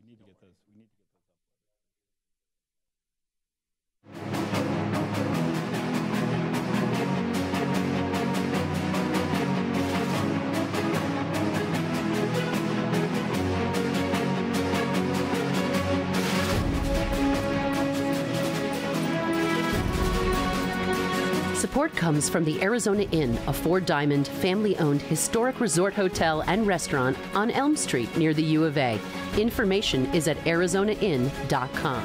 need to get those. We need to get those up. Support comes from the Arizona Inn, a four-diamond, family-owned historic resort hotel and restaurant on Elm Street near the U of A. Information is at arizonainn.com.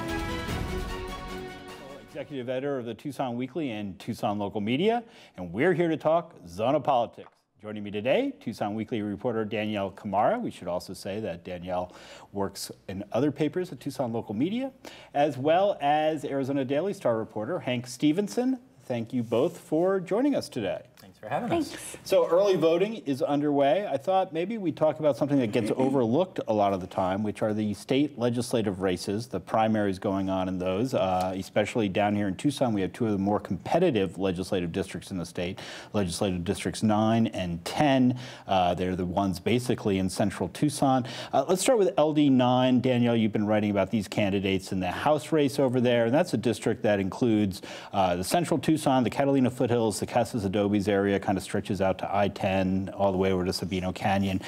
Executive editor of the Tucson Weekly and Tucson Local Media, and we're here to talk Zona politics. Joining me today, Tucson Weekly reporter Danyelle Khmara. We should also say that Danyelle works in other papers at Tucson Local Media, as well as Arizona Daily Star reporter Hank Stephenson. Thank you both for joining us today. Thanks for having us. So early voting is underway. I thought maybe we'd talk about something that gets overlooked a lot of the time, which are the state legislative races, the primaries going on in those, especially down here in Tucson. We have two of the more competitive legislative districts in the state, legislative districts 9 and 10. They're the ones basically in central Tucson. Let's start with LD9. Danielle, you've been writing about these candidates in the House race over there, and that's a district that includes the central Tucson, the Catalina foothills, the Casas Adobes area, kind of stretches out to I-10 all the way over to Sabino Canyon.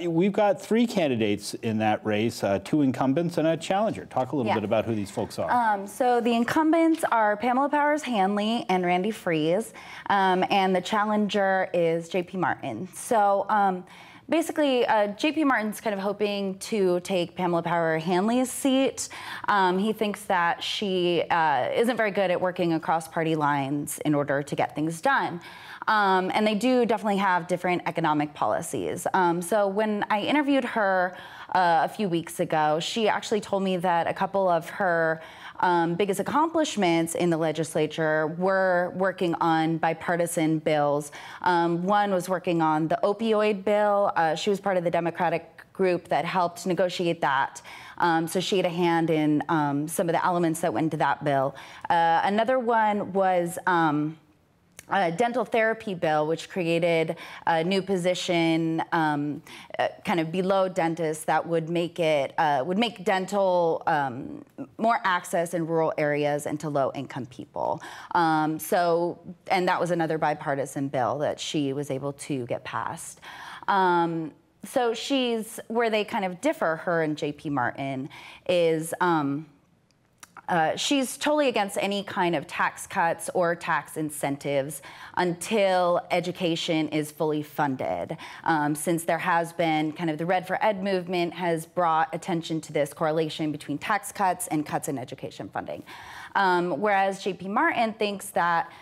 We've got three candidates in that race, two incumbents and a challenger. Talk a little bit about who these folks are. So the incumbents are Pamela Powers-Hanley and Randy Freese, and the challenger is JP Martin. So basically, JP Martin's kind of hoping to take Pamela Powers-Hanley's seat. He thinks that she isn't very good at working across party lines in order to get things done. And they do definitely have different economic policies. So when I interviewed her a few weeks ago, she actually told me that a couple of her biggest accomplishments in the legislature were working on bipartisan bills. One was working on the opioid bill. She was part of the Democratic group that helped negotiate that. So she had a hand in some of the elements that went into that bill. Another one was a dental therapy bill, which created a new position kind of below dentists that would make it would make dental more access in rural areas and to low-income people. And that was another bipartisan bill that she was able to get passed. So where they kind of differ, her and JP Martin, is she's totally against any kind of tax cuts or tax incentives until education is fully funded. Since there has been kind of the Red for Ed movement has brought attention to this correlation between tax cuts and cuts in education funding. Whereas JP Martin thinks that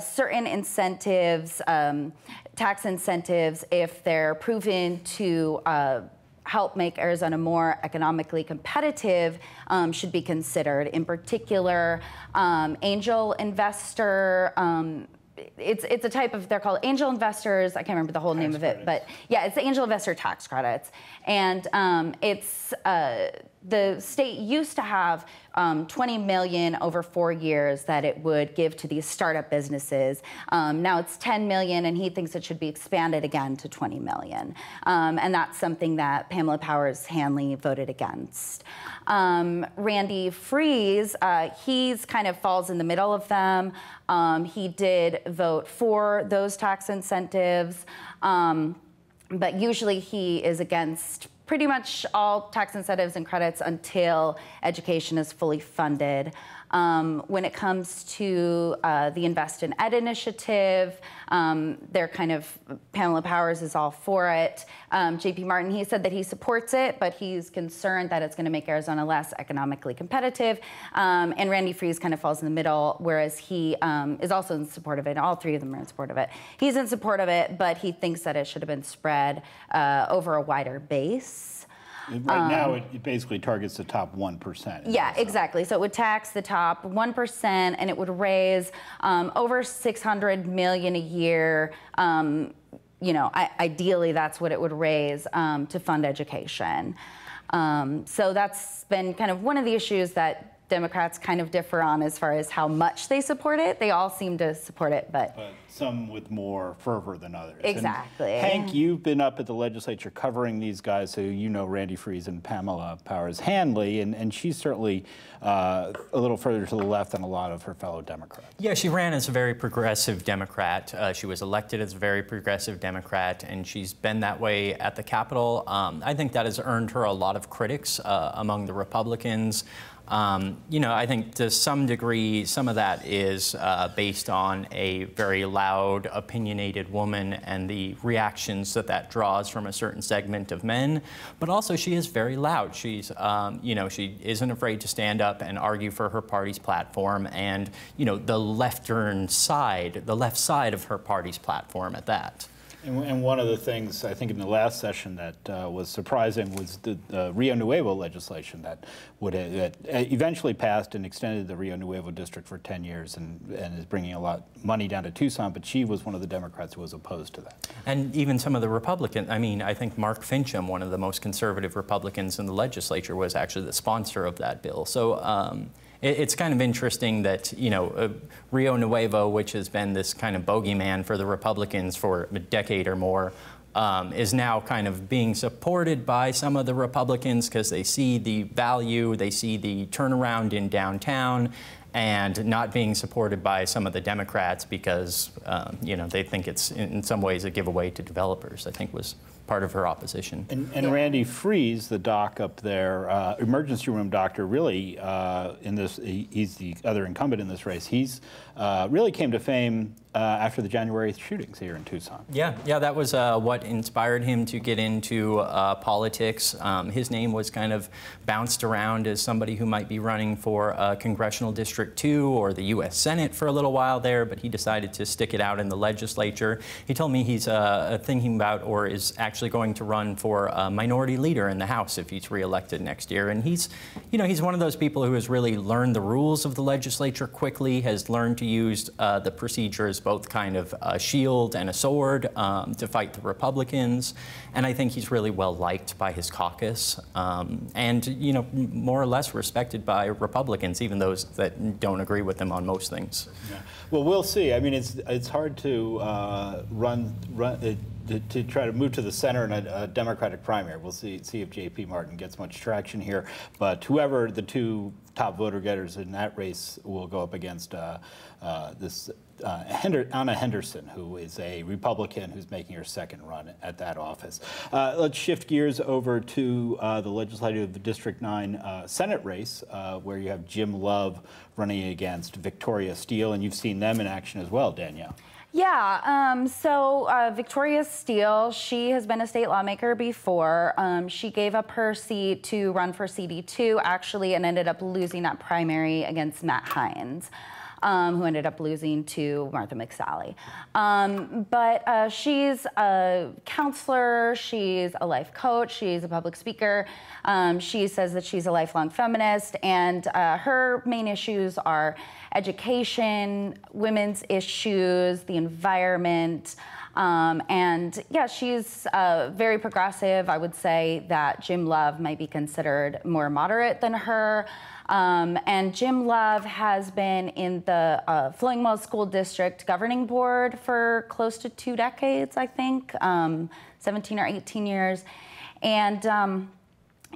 certain incentives, tax incentives, if they're proven to help make Arizona more economically competitive, should be considered. In particular, angel investor, it's a type of, they're called angel investors. I can't remember the whole name of it, but yeah, it's the angel investor tax credits. And the state used to have $20 million over 4 years that it would give to these startup businesses. Now it's $10 million, and he thinks it should be expanded again to $20 million. And that's something that Pamela Powers-Hanley voted against. Randy Freese, he's kind of falls in the middle of them. He did vote for those tax incentives, but usually he is against pretty much all tax incentives and credits until education is fully funded. When it comes to the Invest in Ed initiative, they're kind of, Pamela Powers is all for it. JP Martin, he said that he supports it, but he's concerned that it's going to make Arizona less economically competitive. And Randy Freese kind of falls in the middle, whereas he is also in support of it. All three of them are in support of it. He's in support of it, but he thinks that it should have been spread over a wider base. Right now, it basically targets the top 1%. Yeah, exactly. So it would tax the top 1%, and it would raise over $600 million a year. You know, ideally, that's what it would raise to fund education. So that's been kind of one of the issues that Democrats kind of differ on as far as how much they support it. They all seem to support it, but some with more fervor than others. Exactly. And Hank, you've been up at the legislature covering these guys, so you know Randy Fries and Pamela Powers-Handley, and she's certainly a little further to the left than a lot of her fellow Democrats. Yeah, she ran as a very progressive Democrat. She was elected as a very progressive Democrat, and she's been that way at the Capitol. I think that has earned her a lot of critics among the Republicans. You know, I think to some degree, some of that is based on a very loud, opinionated woman and the reactions that that draws from a certain segment of men. But also, she is very loud. She's, you know, she isn't afraid to stand up and argue for her party's platform and, you know, the left side of her party's platform at that. And one of the things I think in the last session that was surprising was the Rio Nuevo legislation that eventually passed and extended the Rio Nuevo district for 10 years and is bringing a lot of money down to Tucson, but she was one of the Democrats who was opposed to that. And even some of the Republicans, I mean, I think Mark Fincham, one of the most conservative Republicans in the legislature, was actually the sponsor of that bill. So it's kind of interesting that, you know, Rio Nuevo, which has been this kind of bogeyman for the Republicans for a decade or more, is now kind of being supported by some of the Republicans because they see the value, they see the turnaround in downtown, and not being supported by some of the Democrats because, you know, they think it's in some ways a giveaway to developers, I think was part of her opposition. And Randy Fries, the doc up there, emergency room doctor, really in this, he's the other incumbent in this race. He's really came to fame after the January 8th shootings here in Tucson. Yeah, that was what inspired him to get into politics. His name was kind of bounced around as somebody who might be running for Congressional District 2 or the U.S. Senate for a little while there, but he decided to stick it out in the legislature. He told me he's thinking about or is actually going to run for minority leader in the House if he's reelected next year. And he's, you know, he's one of those people who has really learned the rules of the legislature quickly, has learned to use the procedures, both kind of a shield and a sword to fight the Republicans. And I think he's really well liked by his caucus and, you know, more or less respected by Republicans, even those that don't agree with him on most things. Yeah. Well, we'll see. I mean, it's hard to to try to move to the center in a Democratic primary. We'll see if JP Martin gets much traction here. But whoever the two top voter getters in that race will go up against Anna Henderson, who is a Republican who's making her second run at that office. Let's shift gears over to the Legislative District 9 Senate race, where you have Jim Love running against Victoria Steele, and you've seen them in action as well, Danielle. Yeah, so Victoria Steele, she has been a state lawmaker before. She gave up her seat to run for CD2, actually, and ended up losing that primary against Matt Hines, who ended up losing to Martha McSally. But she's a counselor, she's a life coach, she's a public speaker. She says that she's a lifelong feminist, and her main issues are education, women's issues, the environment, and yeah, she's very progressive. I would say that Jim Love might be considered more moderate than her. And Jim Love has been in the Flowing Wells School District Governing Board for close to 2 decades, I think, 17 or 18 years. And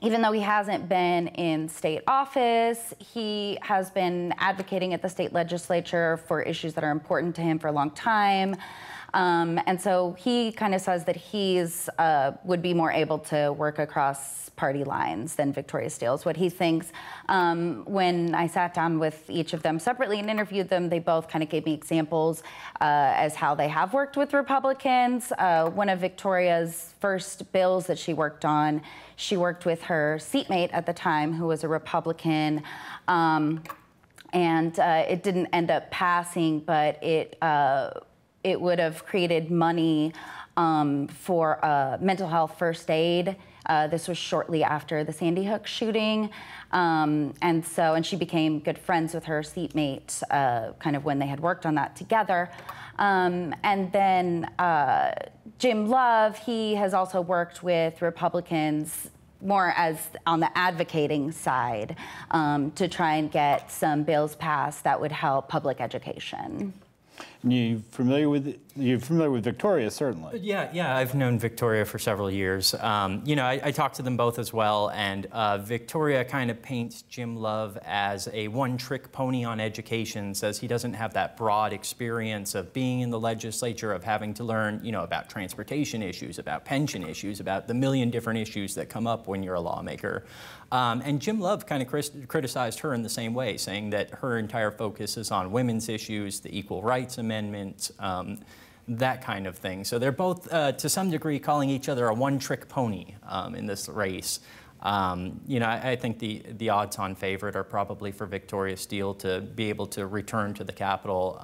even though he hasn't been in state office, he has been advocating at the state legislature for issues that are important to him for a long time. And so he kind of says that he's would be more able to work across party lines than Victoria Steele is what he thinks. When I sat down with each of them separately and interviewed them, they both kind of gave me examples as how they have worked with Republicans. One of Victoria's first bills that she worked on, she worked with her seatmate at the time, who was a Republican, and it didn't end up passing, but it would have created money for mental health first aid. This was shortly after the Sandy Hook shooting. And she became good friends with her seatmate kind of when they had worked on that together. And then Jim Love, he has also worked with Republicans more as on the advocating side to try and get some bills passed that would help public education. You're familiar with Victoria, certainly. Yeah, I've known Victoria for several years. You know, I talked to them both as well, and Victoria kind of paints Jim Love as a one-trick pony on education, says he doesn't have that broad experience of being in the legislature, of having to learn, you know, about transportation issues, about pension issues, about the million different issues that come up when you're a lawmaker. And Jim Love kind of criticized her in the same way, saying that her entire focus is on women's issues, the Equal Rights Amendment, that kind of thing. So they're both, to some degree, calling each other a one-trick pony in this race. You know, I think the odds-on favorite are probably for Victoria Steele to be able to return to the Capitol.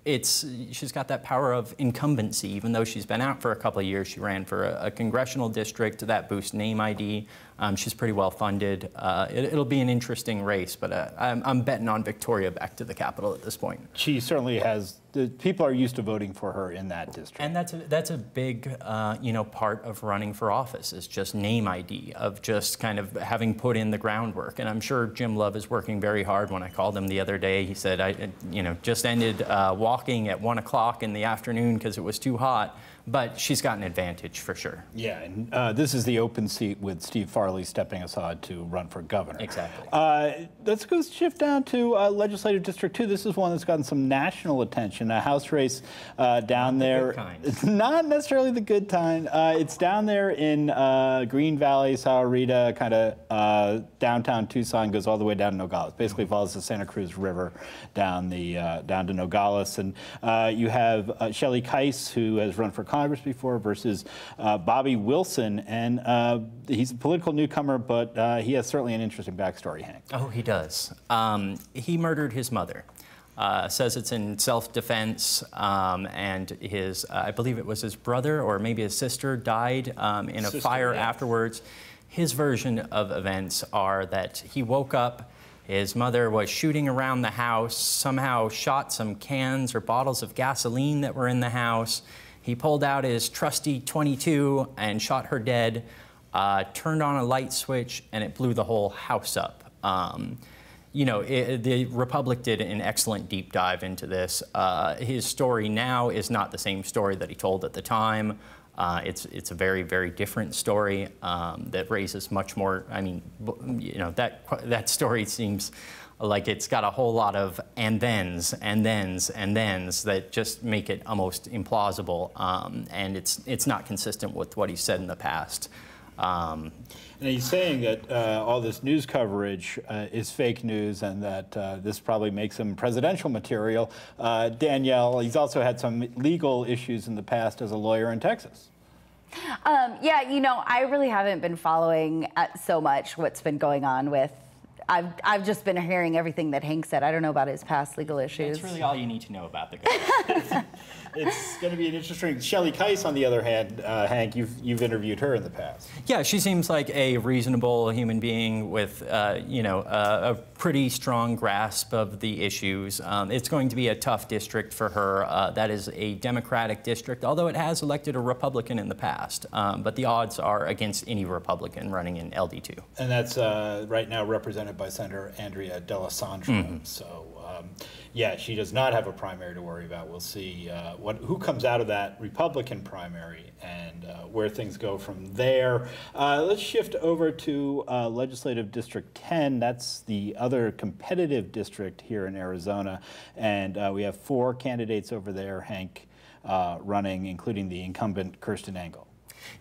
She's got that power of incumbency. Even though she's been out for a couple of years, she ran for a congressional district. That boosts name ID. She's pretty well funded. It'll be an interesting race, but I'm betting on Victoria back to the Capitol at this point. She certainly has. People are used to voting for her in that district. And that's a big you know, part of running for office, is just name ID, of just kind of having put in the groundwork. And I'm sure Jim Love is working very hard. When I called him the other day, he said, I you know, just ended walking at 1 o'clock in the afternoon because it was too hot. But she's got an advantage for sure. Yeah, and this is the open seat with Steve Farley stepping aside to run for governor. Exactly. Let's go shift down to Legislative District 2. This is one that's gotten some national attention. A House race down there. It's not necessarily the good kind. It's down there in Green Valley, Sahuarita, kind of downtown Tucson, goes all the way down to Nogales. Basically follows the Santa Cruz River down to Nogales. And you have Shelley Keiss, who has run for Congress before, versus Bobby Wilson, and he's a political newcomer, but he has certainly an interesting backstory, Hank. Oh, he does. He murdered his mother. Says it's in self-defense, and his, I believe it was his brother or maybe his sister, died in a fire afterwards. His version of events are that he woke up, his mother was shooting around the house, somehow shot some cans or bottles of gasoline that were in the house. He pulled out his trusty .22 and shot her dead, turned on a light switch, and it blew the whole house up. You know, the Republic did an excellent deep dive into this. His story now is not the same story that he told at the time. It's a very, very different story that raises much more. I mean, you know, that story seems like it's got a whole lot of and thens and thens and thens that just make it almost implausible, and it's not consistent with what he said in the past. And he's saying that all this news coverage is fake news, and that this probably makes him presidential material. Danyelle, he's also had some legal issues in the past as a lawyer in Texas. Yeah, you know, I really haven't been following so much what's been going on with. I've just been hearing everything that Hank said. I don't know about his past legal issues. That's really all you need to know about the guy. It's going to be an interesting. Shelley Keiss, on the other hand, Hank, you've interviewed her in the past. Yeah, she seems like a reasonable human being with, you know, a pretty strong grasp of the issues. It's going to be a tough district for her. That is a Democratic district, although it has elected a Republican in the past. But the odds are against any Republican running in LD2. And that's right now represented by Senator Andrea D'Alessandro. So, yeah, she does not have a primary to worry about. We'll see who comes out of that Republican primary and where things go from there. Let's shift over to Legislative District 10. That's the other competitive district here in Arizona. And we have 4 candidates over there, Hank, running, including the incumbent Kirsten Engel.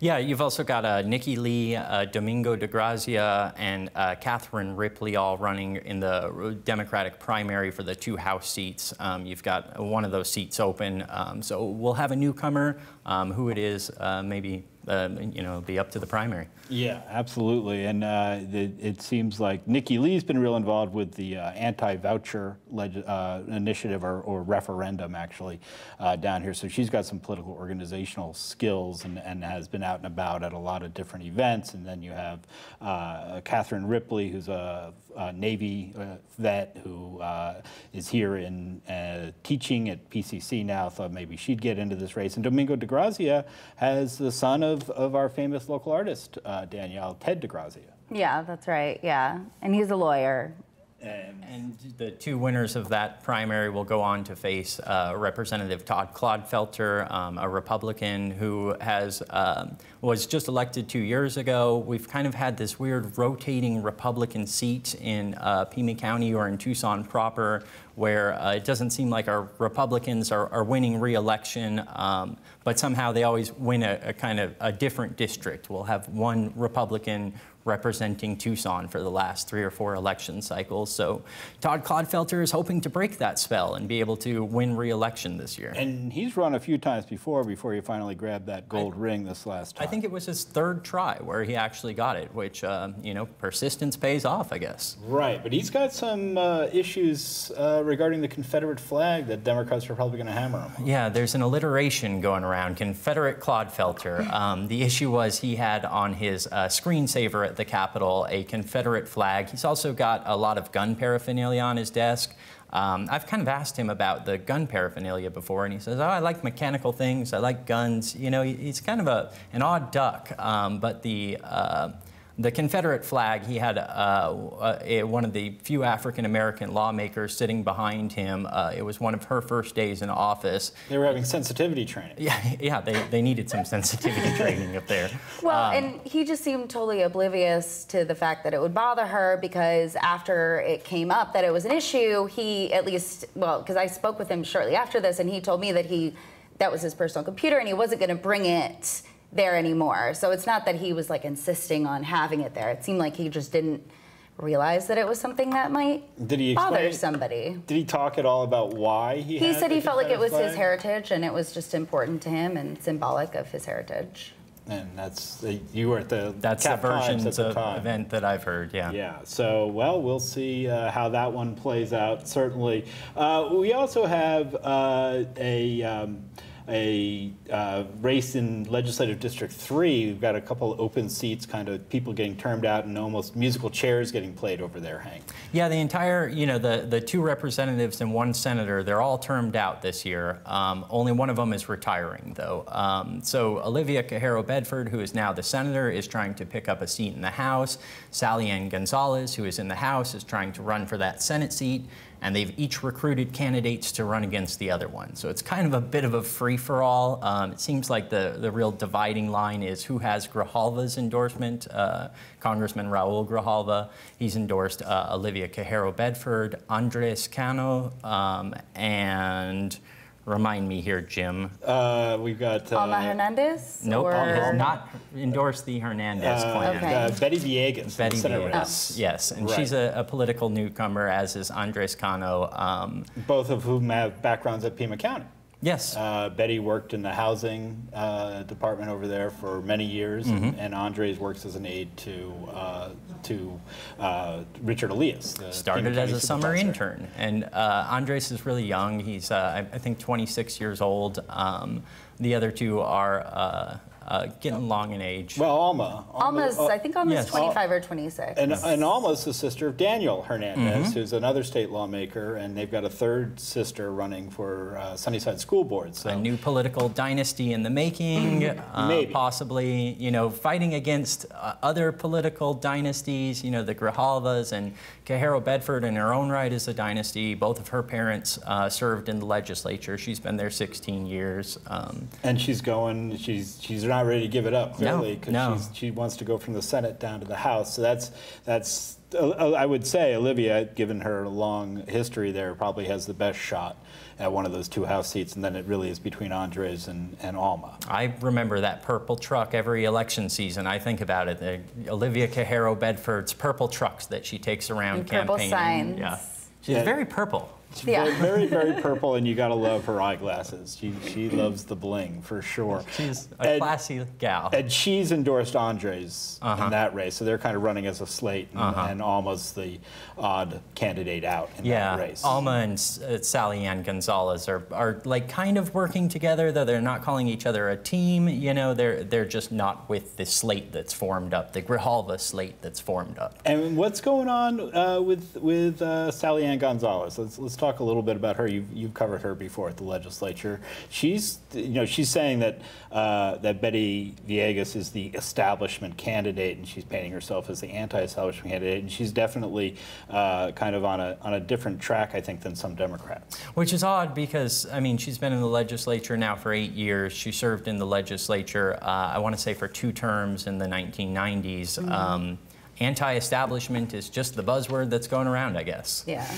Yeah, you've also got Nikki Lee, Domingo de Grazia, and Catherine Ripley all running in the Democratic primary for the 2 House seats. You've got one of those seats open, so we'll have a newcomer. Who it is, maybe you know, be up to the primary. Yeah, absolutely. And it seems like Nikki Lee's been real involved with the anti-voucher initiative or referendum, actually, down here. So she's got some political organizational skills and has been out and about at a lot of different events. And then you have Catherine Ripley, who's a Navy vet who is here in teaching at PCC now. Thought maybe she'd get into this race. And Domingo de Grazia has the son of of our famous local artist, Danyelle, Ted DeGrazia. Yeah, that's right. Yeah, and he's a lawyer. And the two winners of that primary will go on to face Representative Todd Clodfelter, a Republican who was just elected 2 years ago. We've kind of had this weird rotating Republican seat in Pima County or in Tucson proper, where it doesn't seem like our Republicans are winning re-election, but somehow they always win a kind of a different district. We'll have one Republican representing Tucson for the last 3 or 4 election cycles. So Todd Clodfelter is hoping to break that spell and be able to win re-election this year. And he's run a few times before he finally grabbed that gold ring this last time. I think it was his 3rd try where he actually got it, which, you know, persistence pays off, I guess. Right, but he's got some issues regarding the Confederate flag that Democrats are probably going to hammer him on. Yeah, there's an alliteration going around, Confederate Clodfelter. The issue was he had on his screensaver at the Capitol a Confederate flag. He's also got a lot of gun paraphernalia on his desk. I've kind of asked him about the gun paraphernalia before, and he says, oh, I like mechanical things, I like guns. You know, he's kind of an odd duck, but the Confederate flag, he had one of the few African-American lawmakers sitting behind him. It was one of her first days in office. They were having sensitivity training. Yeah, they needed some sensitivity training up there. Well, and he just seemed totally oblivious to the fact that it would bother her, because after it came up that it was an issue, he at least, well, because I spoke with him shortly after this, and he told me that that was his personal computer, and he wasn't going to bring it there anymore. So it's not that he was like insisting on having it there. It seemed like he just didn't realize that it was something that might bother somebody. Did he talk at all about why he said he felt like it was his heritage, and it was just important to him and symbolic of his heritage. And you were at the That's the versions of event that I've heard, yeah. Yeah, so, well, we'll see how that one plays out, certainly. We also have a race in Legislative District 3. We've got a couple open seats, kind of people getting termed out and almost musical chairs getting played over there, Hank. Yeah, the entire, you know, the 2 representatives and 1 senator, they're all termed out this year. Only one of them is retiring, though. So Olivia Cajero Bedford, who is now the senator, is trying to pick up a seat in the House. Sally Ann Gonzalez, who is in the House, is trying to run for that Senate seat. And they've each recruited candidates to run against the other one. So it's kind of a bit of a free-for-all. It seems like the real dividing line is who has Grijalva's endorsement. Congressman Raul Grijalva, he's endorsed Olivia Cajero Bedford, Andres Cano, and remind me here, Jim. We've got Alma Hernandez? Nope, has not endorsed the Hernandez plan. Okay. Betty Villegas. Betty Villegas, yes, and she's a political newcomer, as is Andres Cano. Both of whom have backgrounds at Pima County. Yes. Betty worked in the housing department over there for many years, and Andres works as an aide to Richard Elias. Started as a summer intern, and Andres is really young. He's I think 26 years old. The other 2 are getting along in age. Well, Alma's I think Alma's yes. 25 or 26. And Alma's the sister of Danyelle Hernandez, who's another state lawmaker, and they've got a 3rd sister running for Sunnyside School Board. So. A new political dynasty in the making, possibly, you know, fighting against other political dynasties, you know, the Grijalvas, and Cajero Bedford in her own right is a dynasty. Both of her parents served in the legislature. She's been there 16 years. And she's not ready to give it up, clearly, because she wants to go from the Senate down to the House. So that's I would say Olivia, given her long history there, probably has the best shot at one of those 2 House seats, and then it really is between Andres and Alma. I remember that purple truck every election season. I think about it. Olivia Cajero Bedford's purple trucks that she takes around and campaigning. Purple signs. Yeah. She's very purple. She's very, very purple, and you got to love her eyeglasses. She loves the bling, for sure. She's a classy gal. And she's endorsed Andres in that race, so they're kind of running as a slate, and Alma's the odd candidate out in that race. Alma and Sally Ann Gonzalez are like kind of working together, though they're not calling each other a team. You know, they're just not with the slate that's formed up, the Grijalva slate that's formed up. And what's going on with Sally Ann Gonzalez? Let's talk a little bit about her. You've covered her before at the legislature. She's saying that that Betty Villegas is the establishment candidate, and she's painting herself as the anti-establishment candidate. And she's definitely kind of on a different track, I think, than some Democrats. Which is odd because, I mean, she's been in the legislature now for 8 years. She served in the legislature, I want to say, for 2 terms in the 1990s. Anti-establishment is just the buzzword that's going around, I guess. Yeah.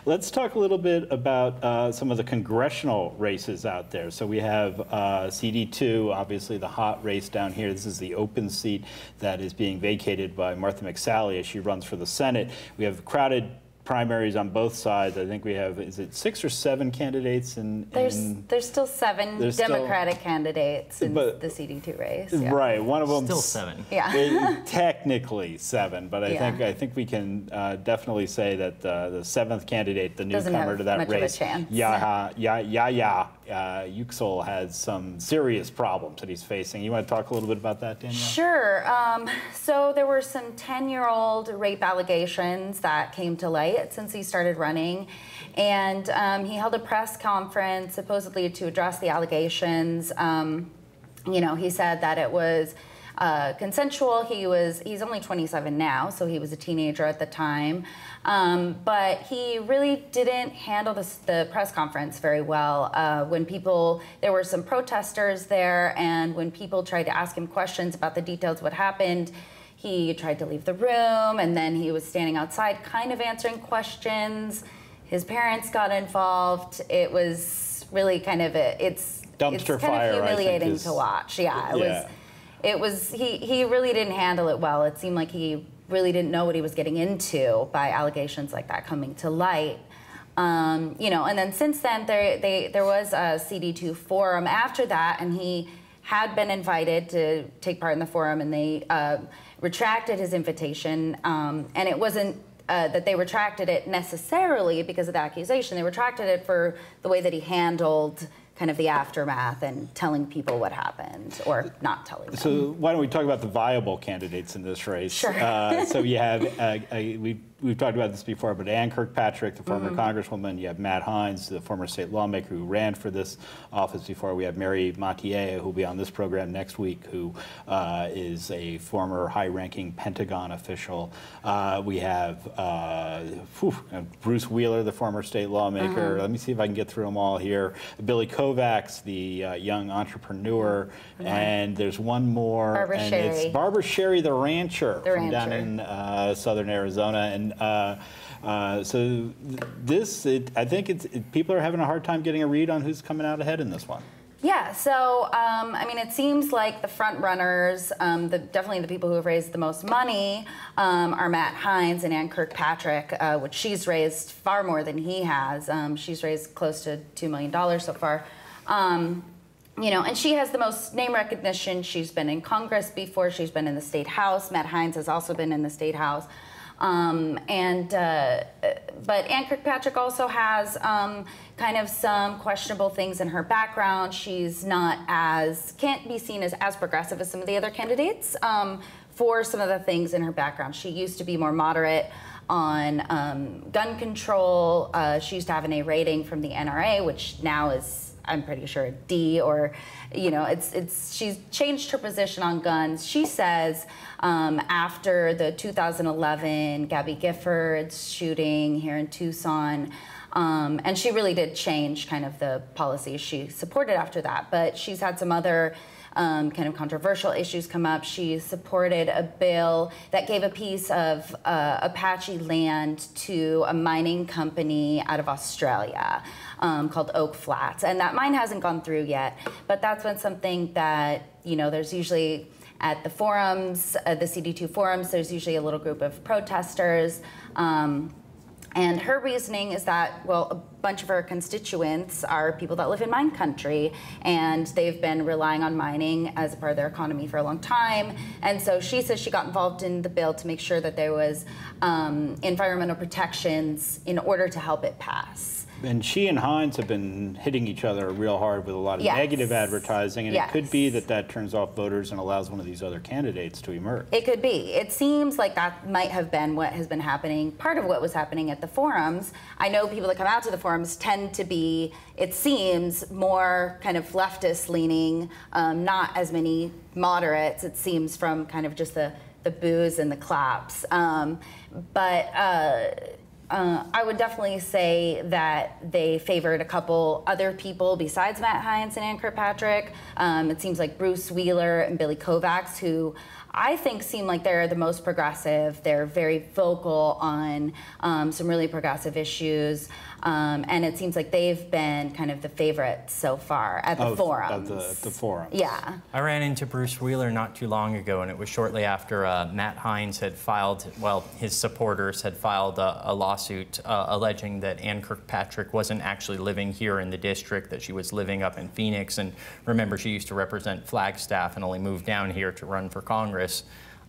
Let's talk a little bit about some of the congressional races out there. So we have CD2, obviously the hot race down here. This is the open seat that is being vacated by Martha McSally as she runs for the Senate. We have crowded primaries on both sides. I think we have, is it 6 or 7 candidates? There's still 7 Democratic candidates in the CD2 race. Yeah. Right, one of them still 7. Yeah, technically 7, but I think we can definitely say that the 7th candidate, the newcomer to that race, Yahya Yuxel, has some serious problems that he's facing. You want to talk a little bit about that, Danielle? Sure. So there were some 10-year-old rape allegations that came to light since he started running, and he held a press conference supposedly to address the allegations. He said that it was consensual. He's only 27 now, so he was a teenager at the time. But he really didn't handle the press conference very well. There were some protesters there, and when people tried to ask him questions about the details of what happened, he tried to leave the room, and then he was standing outside kind of answering questions. His parents got involved. It was really kind of it's kind of humiliating to watch. Yeah, it was. He really didn't handle it well. It seemed like he really didn't know what he was getting into by allegations like that coming to light. And then since then there was a CD2 forum after that, and he had been invited to take part in the forum, and they retracted his invitation, and it wasn't that they retracted it necessarily because of the accusation. They retracted it for the way that he handled kind of the aftermath and telling people what happened, or not telling them. So why don't we talk about the viable candidates in this race? Sure. So you have, we've talked about this before, but Ann Kirkpatrick, the former congresswoman. You have Matt Hines, the former state lawmaker who ran for this office before. We have Mary Mathieu, who will be on this program next week, who is a former high-ranking Pentagon official. We have Bruce Wheeler, the former state lawmaker. Let me see if I can get through them all here. Billy Kovacs, the young entrepreneur. And there's one more. Barbara Sherry. It's Barbara Sherry, the rancher, from down in southern Arizona. And so I think people are having a hard time getting a read on who's coming out ahead in this one. Yeah, so I mean, it seems like the front runners, definitely the people who have raised the most money, are Matt Hines and Ann Kirkpatrick, which she's raised far more than he has. She's raised close to $2 million so far. And she has the most name recognition. She's been in Congress before. She's been in the state house. Matt Hines has also been in the state house. But Ann Kirkpatrick also has kind of some questionable things in her background. She's can't be seen as progressive as some of the other candidates for some of the things in her background. She used to be more moderate on gun control. She used to have an A rating from the NRA, which now is, I'm pretty sure, a D, or she's changed her position on guns. She says after the 2011 Gabby Giffords shooting here in Tucson, and she really did change kind of the policies she supported after that, but she's had some other kind of controversial issues come up. She supported a bill that gave a piece of Apache land to a mining company out of Australia called Oak Flats. And that mine hasn't gone through yet, but that's been something that, there's usually at the forums, the CD2 forums, there's usually a little group of protesters. And her reasoning is that, well, a bunch of her constituents are people that live in mine country, and they've been relying on mining as a part of their economy for a long time. And so she says she got involved in the bill to make sure that there was environmental protections in order to help it pass. And she and Hines have been hitting each other real hard with a lot of negative advertising, and it could be that that turns off voters and allows one of these other candidates to emerge. It could be. It seems like that might have been what has been happening, part of what was happening at the forums. I know people that come out to the forums tend to be, it seems, more kind of leftist leaning, not as many moderates, it seems, from kind of just the boos and the claps. I would definitely say that they favored a couple other people besides Matt Hines and Ann Kirkpatrick. It seems like Bruce Wheeler and Billy Kovacs, who I think seem like they're the most progressive. They're very vocal on some really progressive issues. And it seems like they've been kind of the favorites so far at the forums. The forums. Yeah. I ran into Bruce Wheeler not too long ago, and it was shortly after Matt Hines had filed, well, his supporters had filed a lawsuit alleging that Ann Kirkpatrick wasn't actually living here in the district, that she was living up in Phoenix. And remember, she used to represent Flagstaff and only moved down here to run for Congress.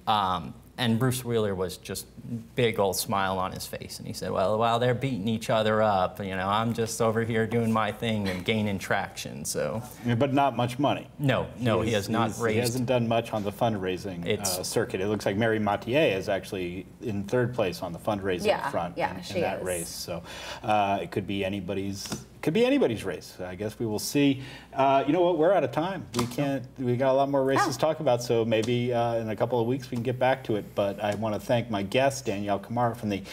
And Bruce Wheeler was just big old smile on his face, and he said, well, while they're beating each other up, you know, I'm just over here doing my thing and gaining traction, so. But not much money. No, he has not raised. He hasn't done much on the fundraising circuit. It looks like Mary Mathieu is actually in third place on the fundraising front in that race. So it could be anybody's. Could be anybody's race. I guess we will see. You know what? We're out of time. We got a lot more races to talk about, so maybe in a couple of weeks we can get back to it. But I want to thank my guests, Danyelle Khmara from the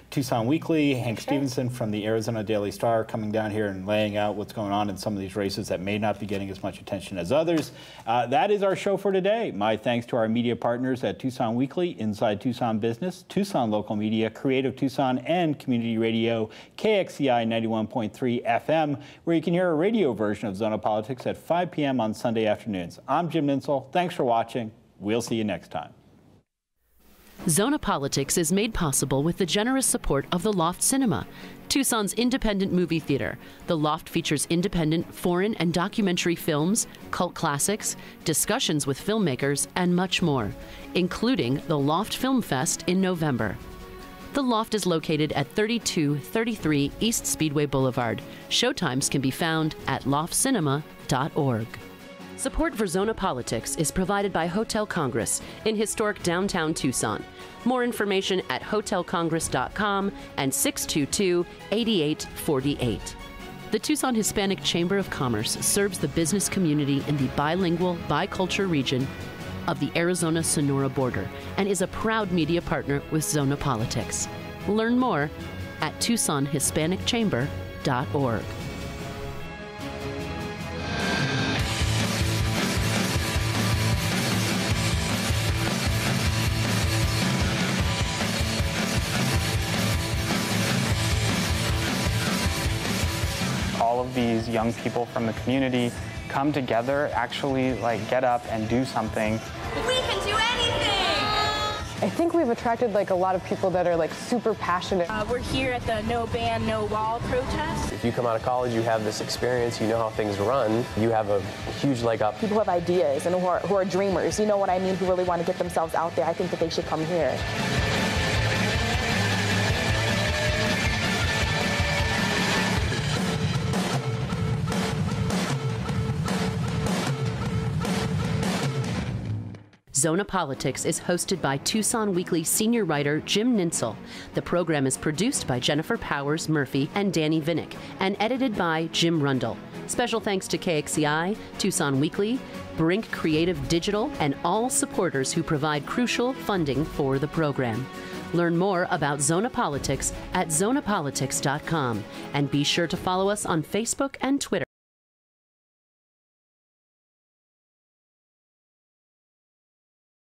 Tucson Weekly, Hank Stephenson from the Arizona Daily Star, coming down here and laying out what's going on in some of these races that may not be getting as much attention as others. That is our show for today. My thanks to our media partners at Tucson Weekly, Inside Tucson Business, Tucson Local Media, Creative Tucson, and Community Radio, KXCI 91.3 FM, where you can hear a radio version of Zona Politics at 5 p.m. on Sunday afternoons. I'm Jim Ninsel. Thanks for watching. We'll see you next time. Zona Politics is made possible with the generous support of the Loft Cinema, Tucson's independent movie theater. The Loft features independent, foreign, and documentary films, cult classics, discussions with filmmakers, and much more, including the Loft Film Fest in November. The Loft is located at 3233 East Speedway Boulevard. Showtimes can be found at loftcinema.org. Support for Zona Politics is provided by Hotel Congress in historic downtown Tucson. More information at hotelcongress.com and 622-8848. The Tucson Hispanic Chamber of Commerce serves the business community in the bilingual, bicultural region of the Arizona-Sonora border and is a proud media partner with Zona Politics. Learn more at TucsonHispanicChamber.org. All of these young people from the community come together, actually get up and do something. We can do anything! I think we've attracted a lot of people that are super passionate. We're here at the No Ban, No Wall protest. If you come out of college, you have this experience, you know how things run, you have a huge leg up. People who have ideas and who are dreamers, you know what I mean, who really want to get themselves out there. I think that they should come here. Zona Politics is hosted by Tucson Weekly senior writer Jim Ninsel. The program is produced by Jennifer Powers Murphy and Danny Vinnick and edited by Jim Rundle. Special thanks to KXCI, Tucson Weekly, Brink Creative Digital, and all supporters who provide crucial funding for the program. Learn more about Zona Politics at zonapolitics.com and be sure to follow us on Facebook and Twitter.